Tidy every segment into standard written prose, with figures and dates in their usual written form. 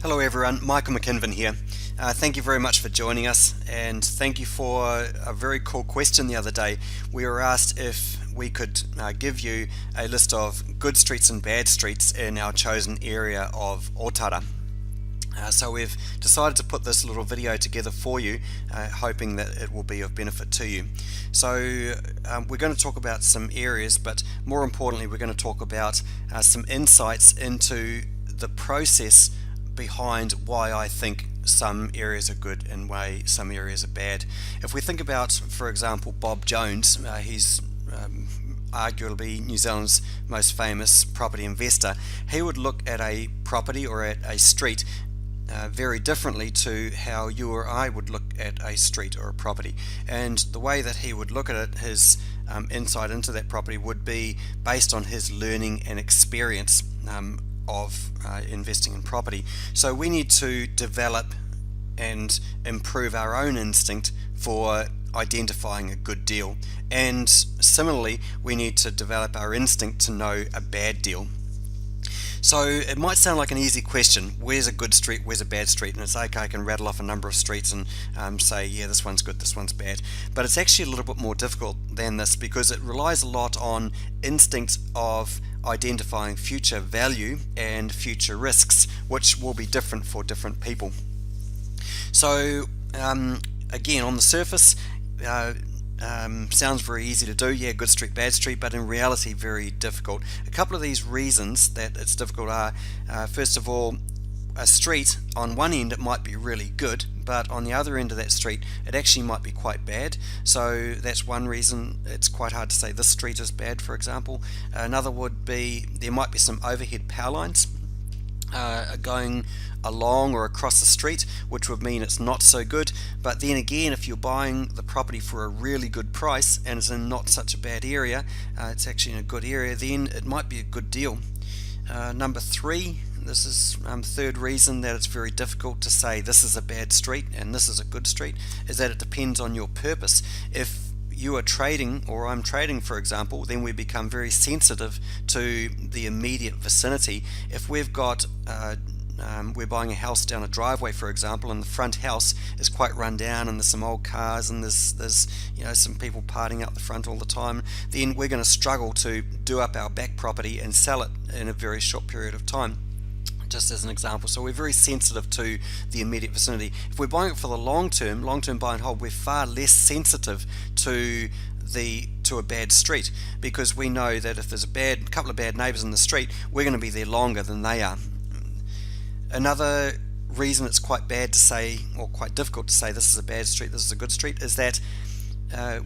Hello everyone, Michael Mackinven here. Thank you very much for joining us, and thank you for a very cool question the other day. We were asked if we could give you a list of good streets and bad streets in our chosen area of Otara. So we've decided to put this little video together for you, hoping that it will be of benefit to you. So we're going to talk about some areas, but more importantly we're going to talk about some insights into the process behind why I think some areas are good and why some areas are bad. If we think about, for example, Bob Jones, he's arguably New Zealand's most famous property investor. He would look at a property or at a street very differently to how you or I would look at a street or a property, and the way that he would look at it, his insight into that property would be based on his learning and experience of investing in property. So we need to develop and improve our own instinct for identifying a good deal, and similarly we need to develop our instinct to know a bad deal. So it might sound like an easy question, where's a good street, where's a bad street, and it's okay, I can rattle off a number of streets and say, yeah, this one's good, this one's bad. But it's actually a little bit more difficult than this, because it relies a lot on instinct of identifying future value and future risks, which will be different for different people. So again, on the surface, sounds very easy to do, yeah, good street, bad street, but in reality very difficult. A couple of these reasons that it's difficult are, first of all, a street, on one end it might be really good, but on the other end of that street it actually might be quite bad. So that's one reason it's quite hard to say this street is bad, for example. Another would be there might be some overhead power lines going along or across the street, which would mean it's not so good. But then again, if you're buying the property for a really good price and it's in not such a bad area, it's actually in a good area, then it might be a good deal. Number three, this is third reason that it's very difficult to say this is a bad street and this is a good street, is that it depends on your purpose. If you are trading, or I'm trading, for example, then we become very sensitive to the immediate vicinity. If we've got we're buying a house down a driveway, for example, and the front house is quite run down and there's some old cars and there's some people partying up the front all the time, then we're going to struggle to do up our back property and sell it in a very short period of time, just as an example. So we're very sensitive to the immediate vicinity. If we're buying it for the long term buy and hold, we're far less sensitive to a bad street, because we know that if there's a couple of bad neighbours in the street, we're going to be there longer than they are. Another reason it's quite bad to say, or quite difficult to say, this is a bad street, this is a good street, is that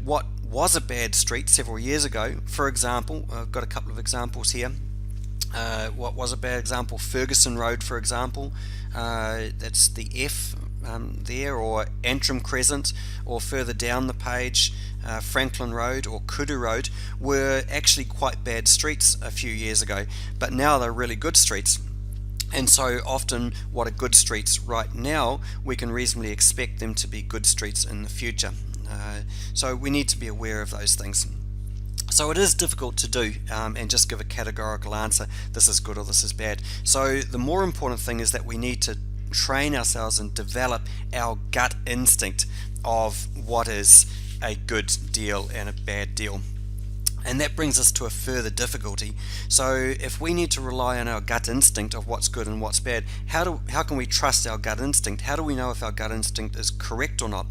what was a bad street several years ago, for example, I've got a couple of examples here. What was a bad example? Ferguson Road, for example, that's the F there, or Antrim Crescent, or further down the page, Franklin Road or Kudu Road, were actually quite bad streets a few years ago, but now they're really good streets. And so often what are good streets right now, we can reasonably expect them to be good streets in the future. So we need to be aware of those things. So it is difficult to do and just give a categorical answer, this is good or this is bad. So the more important thing is that we need to train ourselves and develop our gut instinct of what is a good deal and a bad deal. And that brings us to a further difficulty. So if we need to rely on our gut instinct of what's good and what's bad, how can we trust our gut instinct? How do we know if our gut instinct is correct or not?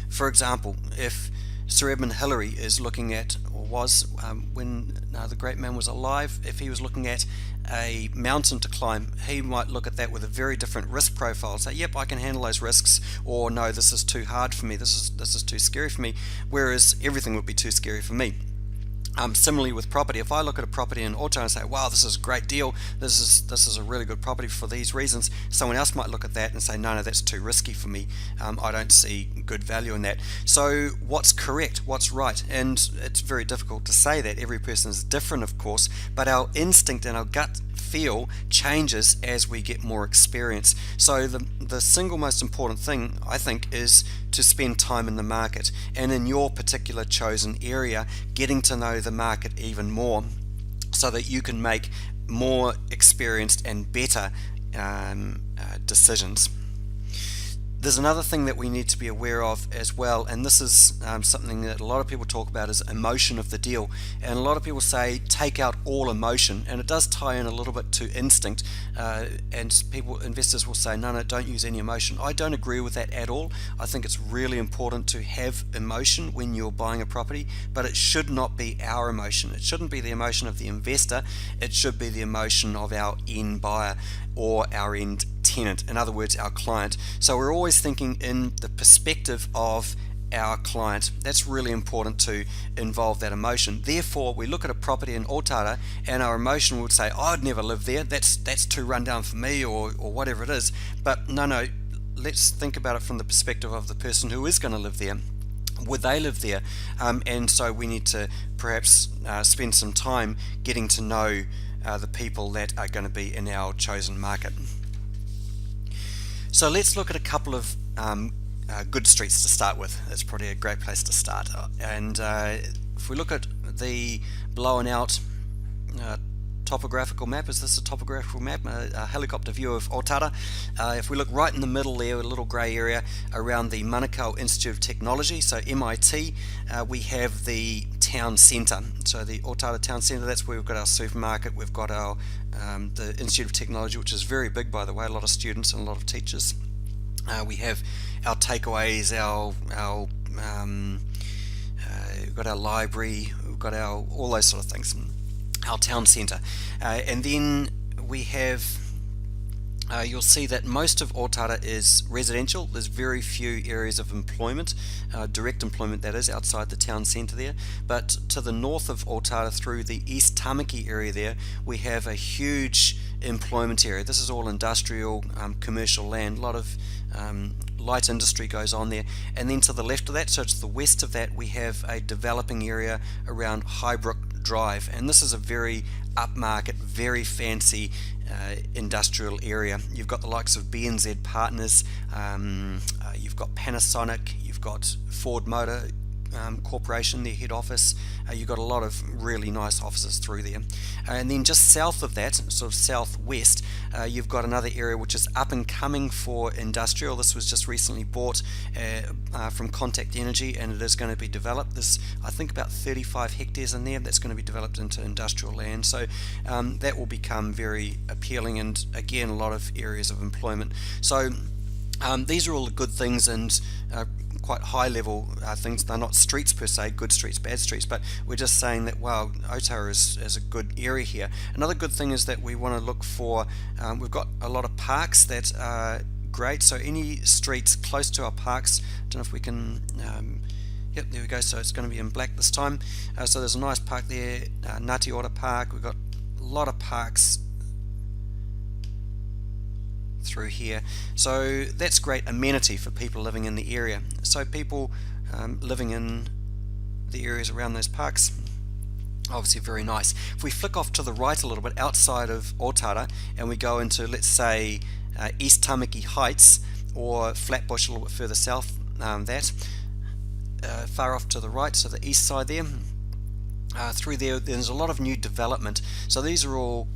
For example, if Sir Edmund Hillary is looking at, or was when the great man was alive, if he was looking at a mountain to climb, he might look at that with a very different risk profile, say, yep, I can handle those risks, or no, this is too hard for me, this is too scary for me, whereas everything would be too scary for me. Similarly with property, if I look at a property in Otara and say, wow, this is a great deal, this is a really good property for these reasons, someone else might look at that and say, no, that's too risky for me, I don't see good value in that. So what's correct, what's right? And it's very difficult to say that. Every person is different, of course, but our instinct and our gut feel changes as we get more experience. So the single most important thing, I think, is to spend time in the market, and in your particular chosen area, getting to know the market even more so that you can make more experienced and better decisions. There's another thing that we need to be aware of as well, and this is something that a lot of people talk about, is emotion of the deal. And a lot of people say take out all emotion, and it does tie in a little bit to instinct, and investors will say no, don't use any emotion. I don't agree with that at all. I think it's really important to have emotion when you're buying a property, but it should not be our emotion. It shouldn't be the emotion of the investor. It should be the emotion of our end buyer or our end tenant, in other words, our client. So we're always thinking in the perspective of our client. That's really important to involve that emotion. Therefore, we look at a property in Otara and our emotion would say, I'd never live there, that's too run down for me, or whatever it is. But no, let's think about it from the perspective of the person who is going to live there. Would they live there? And so we need to perhaps spend some time getting to know the people that are going to be in our chosen market. So let's look at a couple of good streets to start with. That's probably a great place to start. And if we look at the blown out topographical map, is this a topographical map? A helicopter view of Otara. If we look right in the middle there, a little grey area around the Manukau Institute of Technology, so MIT, we have the town centre. So the Otara town centre, that's where we've got our supermarket, we've got our the Institute of Technology, which is very big, by the way, a lot of students and a lot of teachers. We have our takeaways, we've got our library, we've got our all those sort of things, our town centre. And then we have you'll see that most of Otara is residential. There's very few areas of employment, direct employment that is, outside the town centre there. But to the north of Otara, through the East Tamaki area there, we have a huge employment area. This is all industrial, commercial land. A lot of light industry goes on there. And then to the left of that, so to the west of that, we have a developing area around Highbrook Drive. And this is a very upmarket, very fancy industrial area. You've got the likes of BNZ Partners, you've got Panasonic, you've got Ford Motor Corporation, their head office. You've got a lot of really nice offices through there. And then just south of that, sort of southwest, you've got another area which is up and coming for industrial. This was just recently bought from Contact Energy, and it is going to be developed. There's, I think, about 35 hectares in there that's going to be developed into industrial land. So that will become very appealing, and again, a lot of areas of employment. So these are all the good things, and quite high level things. They're not streets per se, good streets, bad streets, but we're just saying that, wow, Otara is a good area here. Another good thing is that we want to look for, we've got a lot of parks that are great, so any streets close to our parks, I don't know if we can, yep, there we go, so it's going to be in black this time. So there's a nice park there, Ngāti Ora Park. We've got a lot of parks through here, so that's great amenity for people living in the area. So people living in the areas around those parks, obviously very nice. If we flick off to the right a little bit outside of Otara and we go into, let's say, East Tamaki Heights or Flatbush a little bit further south, far off to the right, so the east side there, through there's a lot of new development. So these are all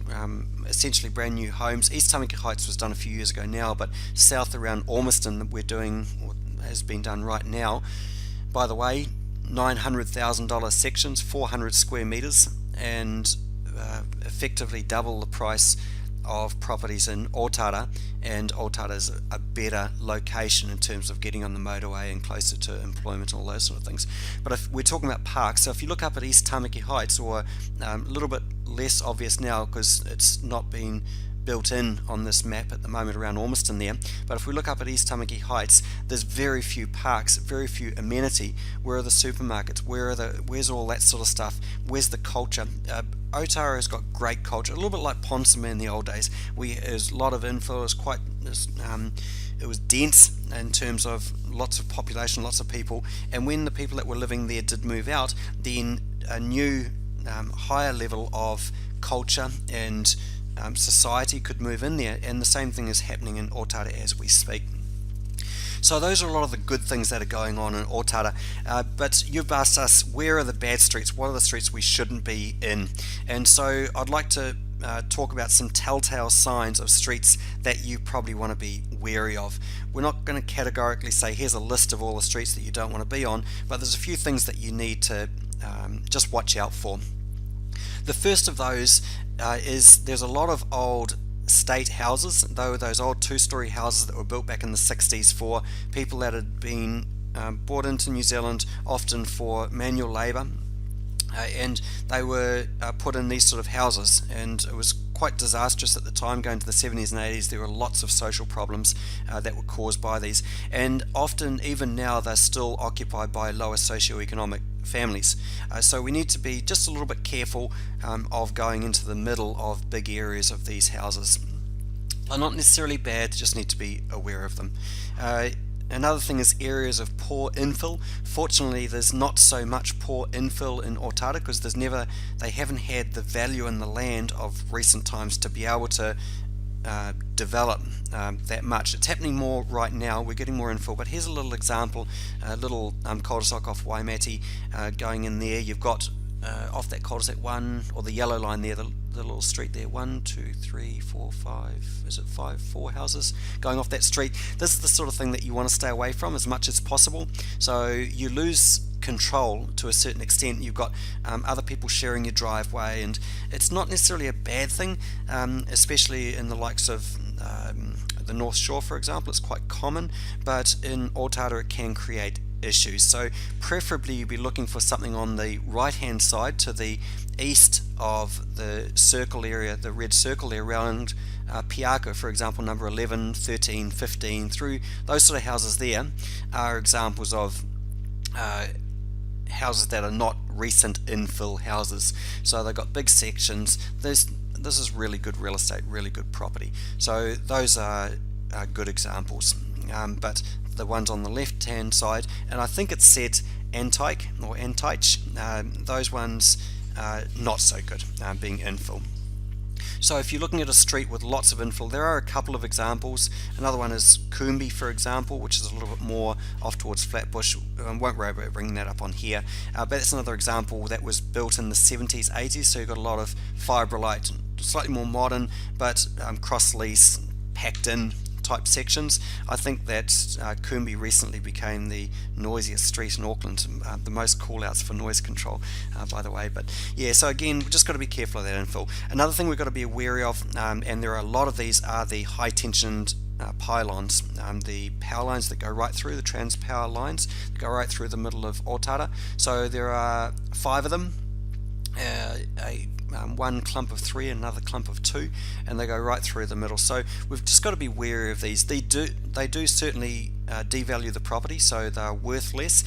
essentially brand new homes. East Tamaki Heights was done a few years ago now, but south around Ormiston we're doing, or has been done right now, by the way, $900,000 sections, 400 square meters, and effectively double the price of properties in Otara, and Otara is a better location in terms of getting on the motorway and closer to employment and all those sort of things. But if we're talking about parks, so if you look up at East Tamaki Heights, or a little bit less obvious now because it's not been built in on this map at the moment around Ormiston there, but if we look up at East Tamaki Heights, there's very few parks, very few amenity. Where are the supermarkets? Where's all that sort of stuff? Where's the culture? Otara has got great culture, a little bit like Ponsonby in the old days. There's a lot of inflow. It was dense in terms of lots of population, lots of people, and when the people that were living there did move out, then a new higher level of culture and society could move in there, and the same thing is happening in Otara as we speak. So those are a lot of the good things that are going on in Otara, but you've asked us, where are the bad streets? What are the streets we shouldn't be in? And so I'd like to talk about some telltale signs of streets that you probably want to be wary of. We're not going to categorically say here's a list of all the streets that you don't want to be on, but there's a few things that you need to just watch out for. The first of those is there's a lot of old state houses, though those old two-story houses that were built back in the 60s for people that had been brought into New Zealand often for manual labour, and they were put in these sort of houses, and it was quite disastrous at the time. Going to the 70s and 80s, there were lots of social problems that were caused by these, and often even now they're still occupied by lower socioeconomic families. So we need to be just a little bit careful of going into the middle of big areas of these houses. They're not necessarily bad, just need to be aware of them. Another thing is areas of poor infill. Fortunately, there's not so much poor infill in Otara because they haven't had the value in the land of recent times to be able to develop that much. It's happening more right now. We're getting more infill, but here's a little example, a little cul-de-sac off Waimate going in there. You've got off that cul-de-sac one, or the yellow line there, the little street there, 1, 2, 3, 4, 5, is it 5, 4 houses going off that street. This is the sort of thing that you want to stay away from as much as possible. So you lose control to a certain extent. You've got other people sharing your driveway, and it's not necessarily a bad thing, especially in the likes of the North Shore, for example. It's quite common, but in Otara it can create issues. So preferably you'd be looking for something on the right hand side to the east of the circle area, the red circle there around Piako, for example. Number 11, 13, 15, through those sort of houses there are examples of houses that are not recent infill houses. So they've got big sections. This is really good real estate, really good property. So those are good examples. But the ones on the left hand side, and I think it's said Antike or Antike, those ones not so good, being infill. So if you're looking at a street with lots of infill, there are a couple of examples. Another one is Kumbi, for example, which is a little bit more off towards Flatbush. I won't worry about bringing that up on here, but that's another example that was built in the 70s, 80s, so you've got a lot of fibrillite, slightly more modern, but cross-lease, packed in type sections. I think that Kumbi recently became the noisiest street in Auckland, the most call-outs for noise control, by the way. But yeah, so again, we've just got to be careful of that infill. Another thing we've got to be wary of, and there are a lot of these, are the high-tensioned pylons, the power lines that go right through, the trans-power lines that go right through the middle of Otara. So there are 5 of them, one clump of 3 and another clump of 2, and they go right through the middle. So we've just got to be wary of these. They do certainly devalue the property, so they're worth less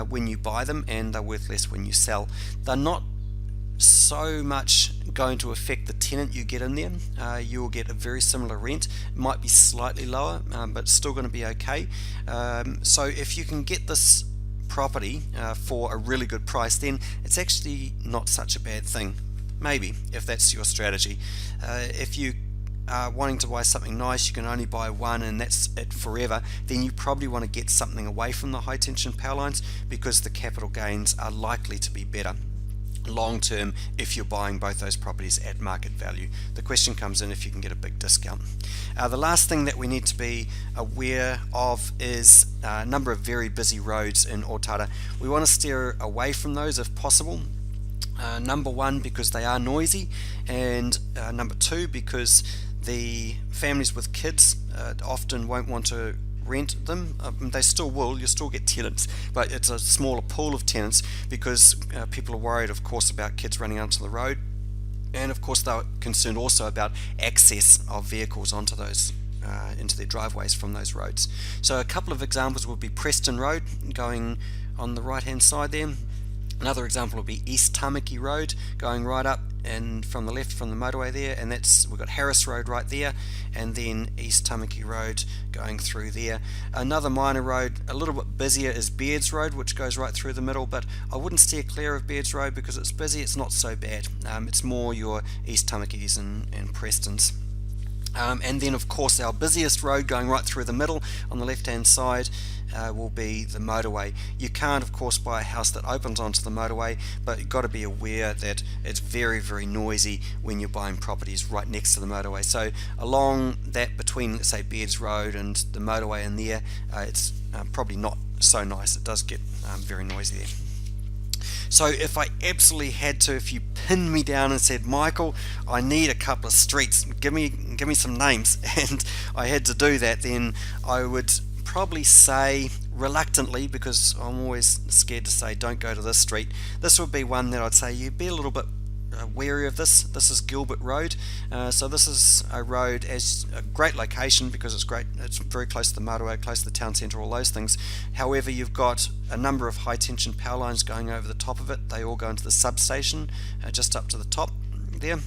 when you buy them, and they're worth less when you sell. They're not so much going to affect the tenant you get in there. You will get a very similar rent. It might be slightly lower, but still going to be okay. So if you can get this property for a really good price, then it's actually not such a bad thing. Maybe, if that's your strategy. If you are wanting to buy something nice, you can only buy one and that's it forever, then you probably want to get something away from the high tension power lines, because the capital gains are likely to be better long term if you're buying both those properties at market value. The question comes in if you can get a big discount. The last thing that we need to be aware of is a number of very busy roads in Otara. We want to steer away from those if possible. Number 1, because they are noisy, and number 2, because the families with kids often won't want to rent them. They still will, you'll still get tenants, but it's a smaller pool of tenants because people are worried, of course, about kids running onto the road, and of course they're concerned also about access of vehicles onto those into their driveways from those roads. So a couple of examples would be Preston Road going on the right hand side there. Another example would be East Tamaki Road, going right up and from the left from the motorway there, and we've got Harris Road right there, and then East Tamaki Road going through there. Another minor road, a little bit busier, is Beards Road, which goes right through the middle, but I wouldn't steer clear of Beards Road because it's busy. It's not so bad. It's more your East Tamakis and Prestons. And then of course our busiest road going right through the middle on the left hand side will be the motorway. You can't of course buy a house that opens onto the motorway, but you've got to be aware that it's very noisy when you're buying properties right next to the motorway. So along that, between let's say Beards Road and the motorway in there, it's probably not so nice. It does get very noisy there. So if I absolutely had to, if you pinned me down and said, Michael, I need a couple of streets, give me some names, and I had to do that, then I would probably say, reluctantly, because I'm always scared to say don't go to this street, this would be one that I'd say you'd be a little bit wary of. This is Gilbert Road. So this is a road, as a great location because it's great. It's very close to the motorway, close to the town centre, all those things. However, you've got a number of high tension power lines going over the top of it. They all go into the substation just up to the top there.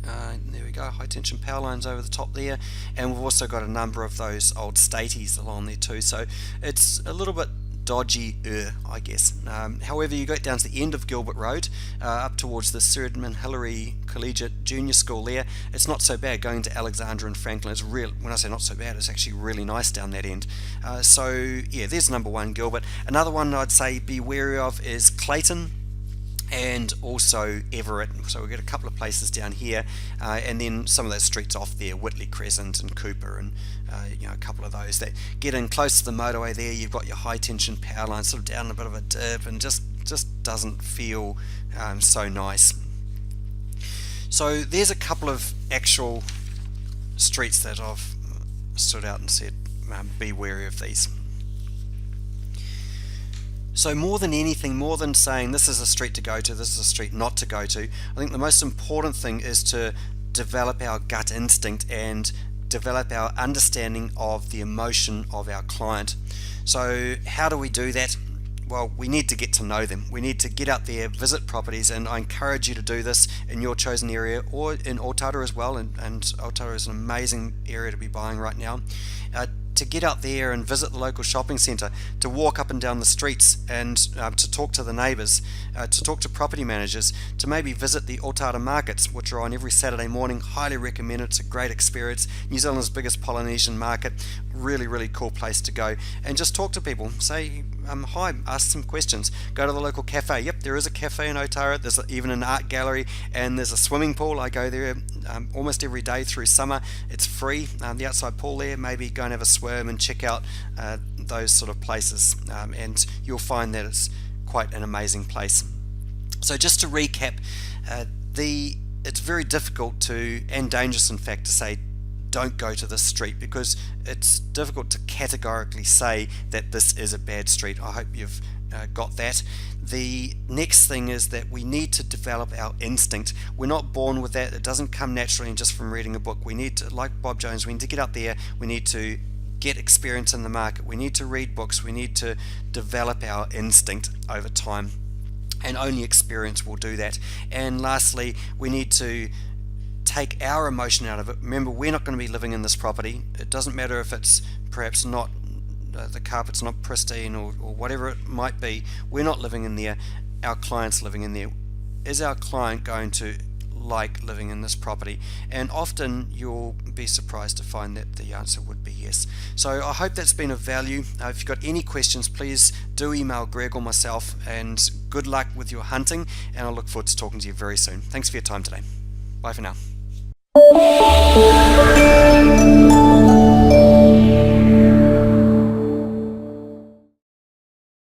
There we go, high tension power lines over the top there, and we've also got a number of those old staties along there too, so it's a little bit dodgy, I guess. However, you go down to the end of Gilbert Road, up towards the Sir Edmund Hillary Collegiate Junior School there. It's not so bad. Going to Alexandra and Franklin, it's real. When I say not so bad, it's actually really nice down that end. So yeah, there's number one, Gilbert. Another one I'd say be wary of is Clayton and also Everett. So we've got a couple of places down here, and then some of those streets off there, Whitley Crescent and Cooper, and a couple of those that get in close to the motorway there. You've got your high tension power line sort of down a bit of a dip, and just doesn't feel so nice. So there's a couple of actual streets that I've stood out and said be wary of these. So more than anything, more than saying this is a street to go to, this is a street not to go to, I think the most important thing is to develop our gut instinct and develop our understanding of the emotion of our client. So how do we do that? Well, we need to get to know them. We need to get out there, visit properties, and I encourage you to do this in your chosen area or in Otara as well, and Otara is an amazing area to be buying right now. To get out there and visit the local shopping centre, to walk up and down the streets and to talk to the neighbours, to talk to property managers, to maybe visit the Otara markets, which are on every Saturday morning. Highly recommend it. It's a great experience. New Zealand's biggest Polynesian market. Really cool place to go. And just talk to people. Say hi, ask some questions. Go to the local cafe. Yep, there is a cafe in Otara. There's even an art gallery, and there's a swimming pool. I go there almost every day through summer. It's free. The outside pool there. Maybe go and have a swim and check out those sort of places, and you'll find that it's quite an amazing place. So just to recap, it's very difficult to, and dangerous in fact, to say don't go to this street, because it's difficult to categorically say that this is a bad street. I hope you've got that. The next thing is that we need to develop our instinct. We're not born with that. It doesn't come naturally and just from reading a book. We need to, like Bob Jones, we need to get out there. We need to get experience in the market. We need to read books. We need to develop our instinct over time, and only experience will do that. And lastly, we need to take our emotion out of it. Remember, we're not going to be living in this property. It doesn't matter if it's perhaps not, the carpet's not pristine or whatever it might be. We're not living in there. Our client's living in there. Is our client going to like living in this property? And often you'll be surprised to find that the answer would be yes. So I hope that's been of value. If you've got any questions, please do email Greg or myself, and good luck with your hunting, and I look forward to talking to you very soon. Thanks for your time today. Bye for now.